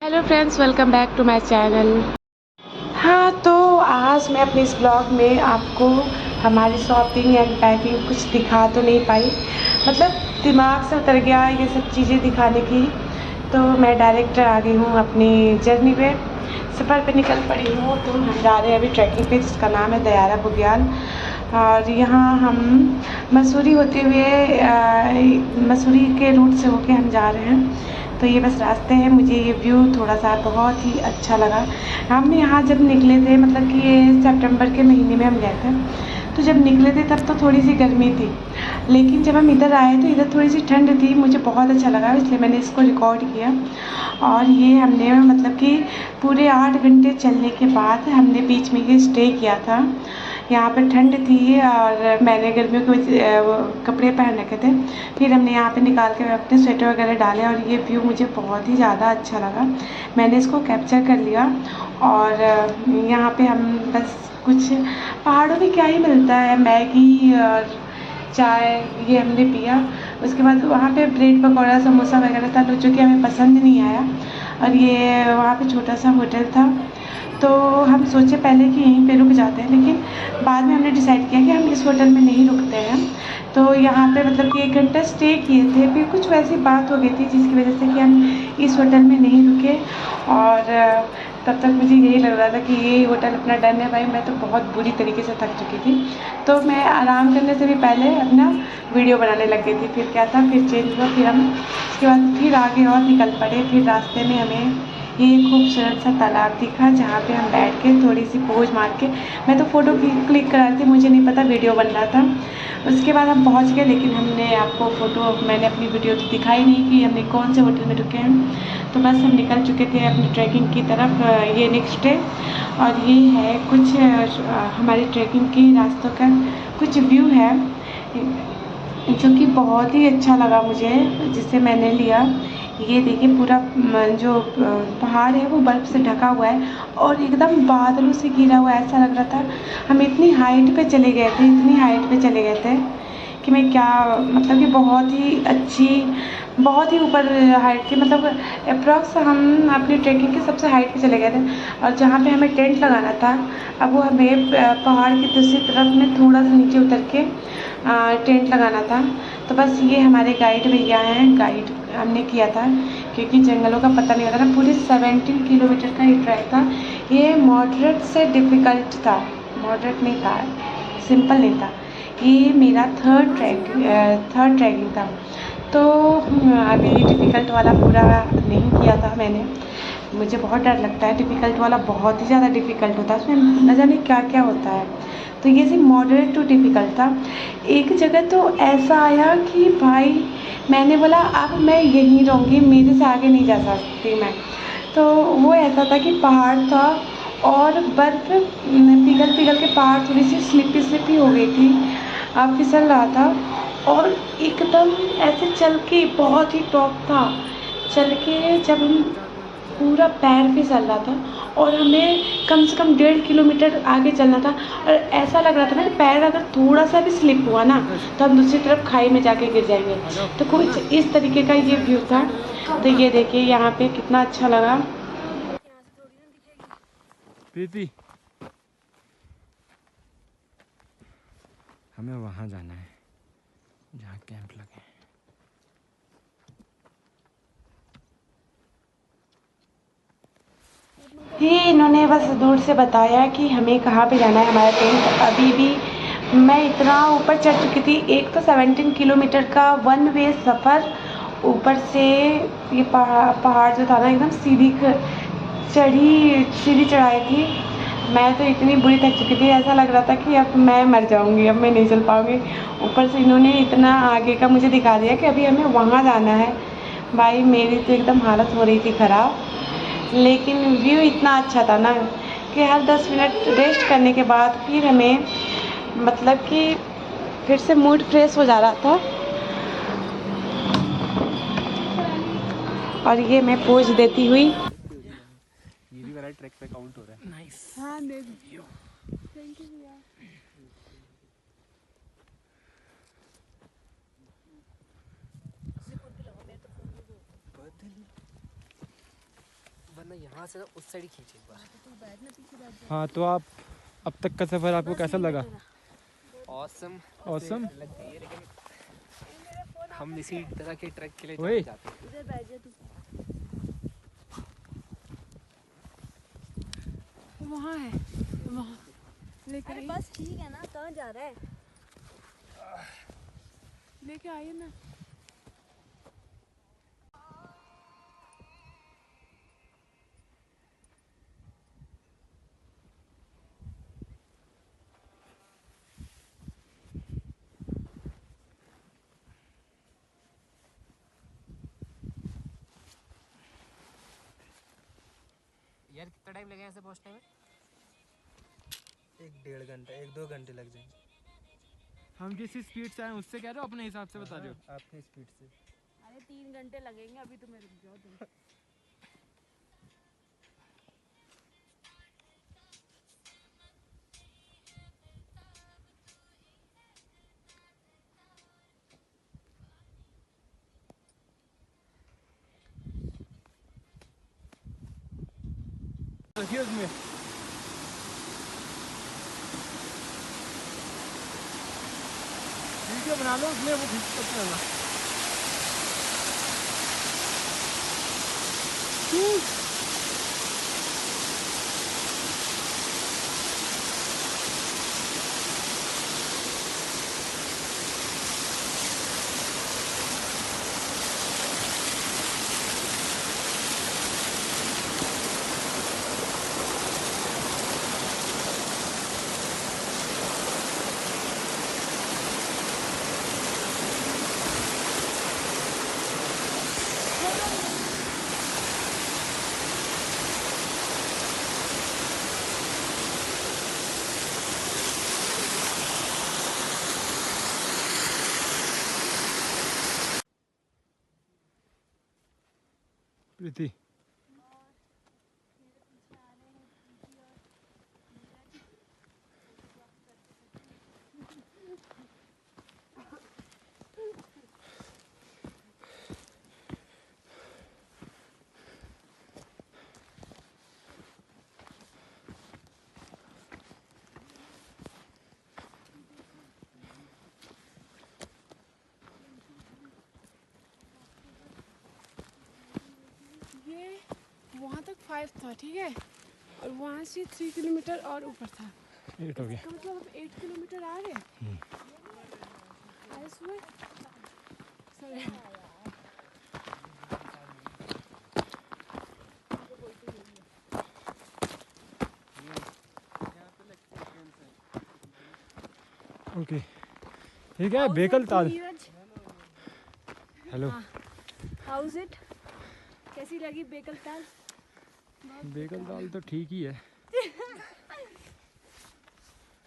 Hello friends, welcome back to my channel. हाँ, तो आज मैं अपने इस ब्लॉग में आपको हमारी शॉपिंग एंड पैकिंग कुछ दिखा तो नहीं पाई, मतलब दिमाग से उतर गया ये सब चीज़ें दिखाने की। तो मैं डायरेक्ट आ गई हूँ अपनी जर्नी पे, सफ़र पे निकल पड़ी हूँ। तो हम जा रहे हैं अभी ट्रैकिंग पे जिसका नाम है दयारा बुग्याल। और यहाँ हम मसूरी होते हुए मसूरी के रूट से होके हम जा रहे हैं। तो ये बस रास्ते हैं। मुझे ये व्यू थोड़ा सा बहुत ही अच्छा लगा। हम यहाँ जब निकले थे, मतलब कि ये सितंबर के महीने में हम गए थे, तो जब निकले थे तब तो थोड़ी सी गर्मी थी, लेकिन जब हम इधर आए तो इधर थोड़ी सी ठंड थी। मुझे बहुत अच्छा लगा, इसलिए मैंने इसको रिकॉर्ड किया। और ये हमने मतलब कि पूरे 8 घंटे चलने के बाद हमने बीच में ये स्टे किया था। यहाँ पे ठंड थी और मैंने गर्मियों के वो कपड़े पहन रखे थे। फिर हमने यहाँ पे निकाल के अपने स्वेटर वगैरह डाले और ये व्यू मुझे बहुत ही ज़्यादा अच्छा लगा। मैंने इसको कैप्चर कर लिया। और यहाँ पे हम बस कुछ पहाड़ों में क्या ही मिलता है, मैगी और चाय, ये हमने पिया। उसके बाद वहाँ पे ब्रेड पकौड़ा समोसा वगैरह था, जो कि हमें पसंद नहीं आया। और ये वहाँ पे छोटा सा होटल था, तो हम सोचे पहले कि यहीं पे रुक जाते हैं, लेकिन बाद में हमने डिसाइड किया कि हम इस होटल में नहीं रुकते हैं। तो यहाँ पे मतलब कि 1 घंटा स्टे किए थे, फिर कुछ वैसी बात हो गई थी जिसकी वजह से कि हम इस होटल में नहीं रुके। और तब तक मुझे यही लग रहा था कि ये होटल अपना डन है। भाई मैं तो बहुत बुरी तरीके से थक चुकी थी, तो मैं आराम करने से भी पहले अपना वीडियो बनाने लग गई थी। फिर क्या था, फिर चेंज हुआ, फिर हम उसके बाद फिर आगे और निकल पड़े। फिर रास्ते में हमें ये खूबसूरत सा तालाब दिखा, जहाँ पे हम बैठ के थोड़ी सी पोज मार के, मैं तो फ़ोटो क्लिक करा रही थी, मुझे नहीं पता वीडियो बन रहा था। उसके बाद हम पहुँच गए, लेकिन हमने आपको मैंने अपनी वीडियो तो दिखाई नहीं कि हमने कौन से होटल में रुके हैं। तो बस हम निकल चुके थे अपनी ट्रैकिंग की तरफ। ये नेक्स्ट डे, और ये है कुछ हमारी ट्रैकिंग के रास्तों का कुछ व्यू है, जो कि बहुत ही अच्छा लगा मुझे, जिसे मैंने लिया। ये देखिए पूरा जो पहाड़ है वो बर्फ़ से ढका हुआ है और एकदम बादलों से घिरा हुआ है। ऐसा लग रहा था हम इतनी हाइट पे चले गए थे, इतनी हाइट पे चले गए थे कि मैं क्या, मतलब कि बहुत ही अच्छी, बहुत ही ऊपर हाइट थी। मतलब अप्रॉक्स हम अपनी ट्रैकिंग की सबसे हाइट पे चले गए थे। और जहाँ पे हमें टेंट लगाना था, अब वो हमें पहाड़ की दूसरी तरफ में थोड़ा सा नीचे उतर के टेंट लगाना था। तो बस ये हमारे गाइड भैया हैं, गाइड हमने किया था, क्योंकि जंगलों का पता नहीं होता ना। पूरे 17 किलोमीटर का ये ट्रैक था। ये मॉडरेट से डिफ़िकल्ट था, मॉडरेट नहीं था, सिंपल नहीं था। ये मेरा थर्ड ट्रैकिंग था। तो अभी डिफ़िकल्ट वाला पूरा नहीं किया था मैंने। मुझे बहुत डर लगता है डिफ़िकल्ट वाला, बहुत ही ज़्यादा डिफ़िकल्ट होता है, उसमें न जाने क्या क्या होता है। तो ये सिर्फ मॉडरेट टू डिफ़िकल्ट था। एक जगह तो ऐसा आया कि भाई मैंने बोला अब मैं यहीं रहूँगी, मेरे से आगे नहीं जा सकती मैं। तो वो ऐसा था कि पहाड़ था और बर्फ़ पिघल पिघल के पहाड़ थोड़ी सी स्लिपी हो गई थी, फिसल रहा था। और एकदम ऐसे चल के बहुत ही टॉप था, चल के जब हम पूरा पैर फिसल रहा था, और हमें कम से कम 1.5 किलोमीटर आगे चलना था। और ऐसा लग रहा था ना कि पैर अगर थोड़ा सा भी स्लिप हुआ ना तो हम दूसरी तरफ खाई में जाके गिर जाएंगे। तो कुछ इस तरीके का ये व्यू था। तो ये देखिए यहाँ पे कितना अच्छा लगा। प्रीति, हमें वहाँ जाना है जहाँ कैंप लगे। ये इन्होंने बस दूर से बताया कि हमें कहाँ पे जाना है। हमारा टेंट अभी भी, मैं इतना ऊपर चढ़ चुकी थी। एक तो 17 किलोमीटर का वन वे सफ़र, ऊपर से ये पहाड़ जो था ना एकदम सीधी चढ़ाई थी। मैं तो इतनी बुरी थक चुकी थी, ऐसा लग रहा था कि अब मैं मर जाऊंगी, अब मैं नहीं चल पाऊंगी। ऊपर से इन्होंने इतना आगे का मुझे दिखा दिया कि अभी हमें वहाँ जाना है। भाई मेरी तो एकदम हालत हो रही थी ख़राब, लेकिन व्यू इतना अच्छा था ना कि हर 10 मिनट रेस्ट करने के बाद फिर हमें, मतलब कि फिर से मूड फ्रेश हो जा रहा था। और ये मैं पोज देती हुई, ये भी वाला ट्रैक पे काउंट हो रहा है। नाइस। हाँ थैंक यू भैया। वरना यहाँ से उस साइड खींचे एक बार। हाँ तो आप अब तक का सफ़र आपको कैसा लगा? ऑसम ऑसम लगती है, लेकिन हम इसी तरह के ट्रैक के लिए वही। जाते हैं। इधर बैठ जा तू। वहाँ है, वहाँ लेके अरे बस ठीक है ना, कहाँ जा रहा है? लेके आइए ना। यार कितना टाइम लगेगा ऐसे पहुँचने में? 1-1.5 घंटा, 1-2 घंटे लग जाएंगे। हम जिस स्पीड से आए उससे कह रहे हो, अपने हिसाब से बता रहे हो? आपकी स्पीड से। अरे 3 घंटे लगेंगे, अभी तुम्हें रुक जाओ तुम। रखिए उसमें। वीडियो बना लो उसमें, वो खींच सकते हैं। प्रीति ये वहाँ तक 5 था, ठीक है, और वहाँ से 3 किलोमीटर और ऊपर था। 8 हो गया। इसका मतलब अब 8 किलोमीटर आ रहे। I swear. Sorry. ओके ठीक है। बेकल ताल। हेलो। House it? कैसी लगी बेकल ताल? बेकल ताल तो ठीक ही है।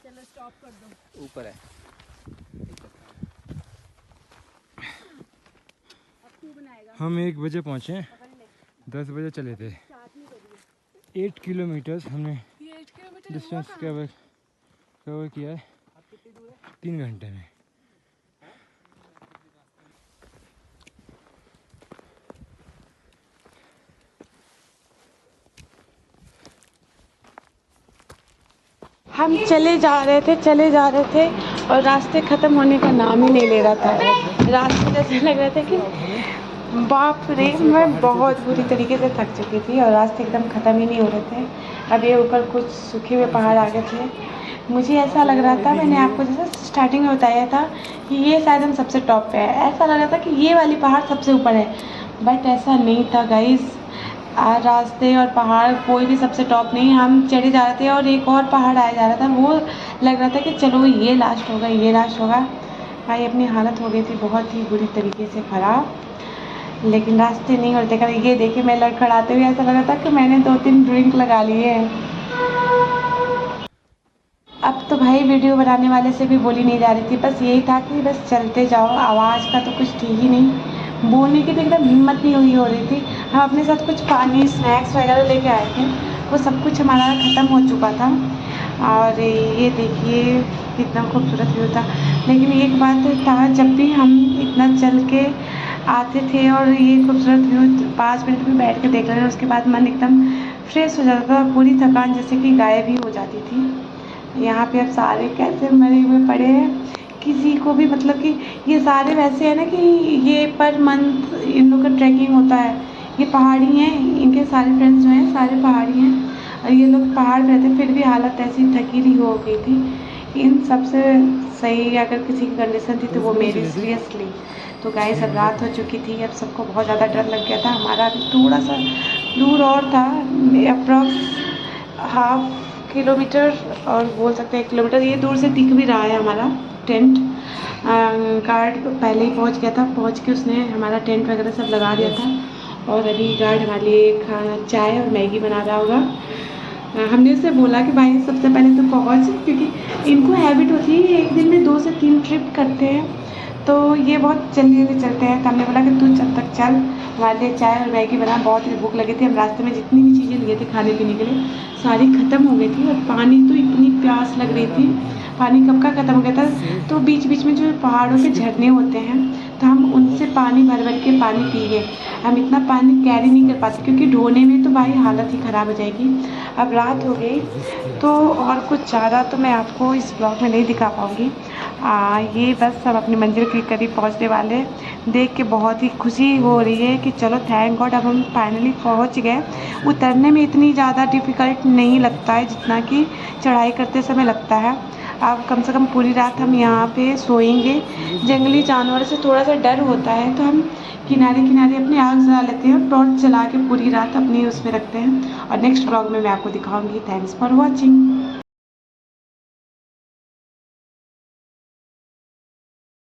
चलो स्टॉप कर दो। ऊपर है। अब तू बनाएगा। हम 1 बजे पहुँचे हैं, 10 बजे चले थे। 8 किलोमीटर हमने ये 8 किलोमीटर डिस्टेंस कवर किया है 3 घंटे में। हम चले जा रहे थे और रास्ते ख़त्म होने का नाम ही नहीं ले रहा था। रास्ते जैसे लग रहा था कि बाप रे, मैं बहुत बुरी तरीके से थक चुकी थी और रास्ते एकदम ख़त्म ही नहीं हो रहे थे। अब ये ऊपर कुछ सूखे हुए पहाड़ आ गए थे। मुझे ऐसा लग रहा था, मैंने आपको जैसे स्टार्टिंग में बताया था कि ये शायद हम सबसे टॉप पे है। ऐसा लग रहा था कि ये वाली पहाड़ सबसे ऊपर है, बट ऐसा नहीं था गाइस। रास्ते और पहाड़ कोई भी सबसे टॉप नहीं। हम चढ़े जा रहे थे और एक और पहाड़ आया जा रहा था, वो लग रहा था कि चलो ये लास्ट होगा, ये लास्ट होगा। भाई अपनी हालत हो गई थी बहुत ही बुरी तरीके से ख़राब, लेकिन रास्ते नहीं होते। कर ये देखिए, मैं लड़खड़ाते हुए ऐसा लग रहा था कि मैंने 2-3 ड्रिंक लगा लिए हैं। अब तो भाई वीडियो बनाने वाले से भी बोली नहीं जा रही थी, बस यही था कि बस चलते जाओ। आवाज़ का तो कुछ ठीक ही नहीं, बोलने की तो एकदम हिम्मत नहीं हो रही थी। हम अपने साथ कुछ पानी स्नैक्स वगैरह लेके आए थे, वो सब कुछ हमारा ख़त्म हो चुका था। और ये देखिए कितना खूबसूरत व्यू था। लेकिन एक बात था, जब भी हम इतना चल के आते थे और ये खूबसूरत व्यू 5 मिनट में बैठ के देख लेना, उसके बाद मन एकदम फ्रेश हो जाता था, पूरी थकान जैसे कि गायब ही हो जाती थी। यहाँ पे अब सारे कैसे मरे हुए पड़े हैं, किसी को भी मतलब कि ये सारे वैसे हैं ना कि ये पर मंथ इन लोग का ट्रैकिंग होता है। ये पहाड़ी हैं, इनके सारे फ्रेंड्स जो हैं सारे पहाड़ी हैं और ये लोग पहाड़ पे रहते, फिर भी हालत ऐसी थकीली हो गई थी। इन सबसे सही अगर किसी की कंडीशन थी तो वो मेरी, सीरियसली। तो गाइस अब रात हो चुकी थी, अब सबको बहुत ज़्यादा डर लग गया था। हमारा भी थोड़ा सा दूर और था, अप्रॉक्स ½ किलोमीटर और बोल सकते हैं 1 किलोमीटर, ये दूर से दिख भी रहा है हमारा टेंट। गार्ड पहले ही पहुंच गया था, पहुंच के उसने हमारा टेंट वगैरह सब लगा दिया था और अभी गार्ड हमारे लिए चाय और मैगी बना रहा होगा। हमने उससे बोला कि भाई सबसे पहले तो पहुंच, क्योंकि इनको हैबिट होती है एक दिन में 2 से 3 ट्रिप करते हैं, तो ये बहुत जल्दी जल्दी चलते हैं। तो हमने बोला कि तू जब तक चल, हमारे लिए चाय और मैगी बना। बहुत ही भूख लगी थी, हम रास्ते में जितनी भी चीज़ें लिए थे खाने पीने के लिए सारी ख़त्म हो गई थी और पानी तो इतनी प्यास लग रही थी, पानी कब का ख़त्म हो गया था। तो बीच बीच में जो पहाड़ों के झरने होते हैं तो हम उनसे पानी भर भर के पानी पी गए। हम इतना पानी कैरी नहीं कर पाते क्योंकि ढोने में तो भाई हालत ही ख़राब हो जाएगी। अब रात हो गई तो और कुछ ज़्यादा तो मैं आपको इस ब्लॉग में नहीं दिखा पाऊँगी। ये बस हम अपनी मंजिल के करीब पहुंचने वाले, देख के बहुत ही खुशी हो रही है कि चलो थैंक गॉड अब हम फाइनली पहुंच गए। उतरने में इतनी ज़्यादा डिफ़िकल्ट नहीं लगता है जितना कि चढ़ाई करते समय लगता है। अब कम से कम पूरी रात हम यहाँ पे सोएंगे। जंगली जानवर से थोड़ा सा डर होता है तो हम किनारे किनारे अपनी आग जला लेते हैं, टॉर्च जला के पूरी रात अपनी उसमें रखते हैं और नेक्स्ट ब्लॉग में मैं आपको दिखाऊंगी। Thanks for watching.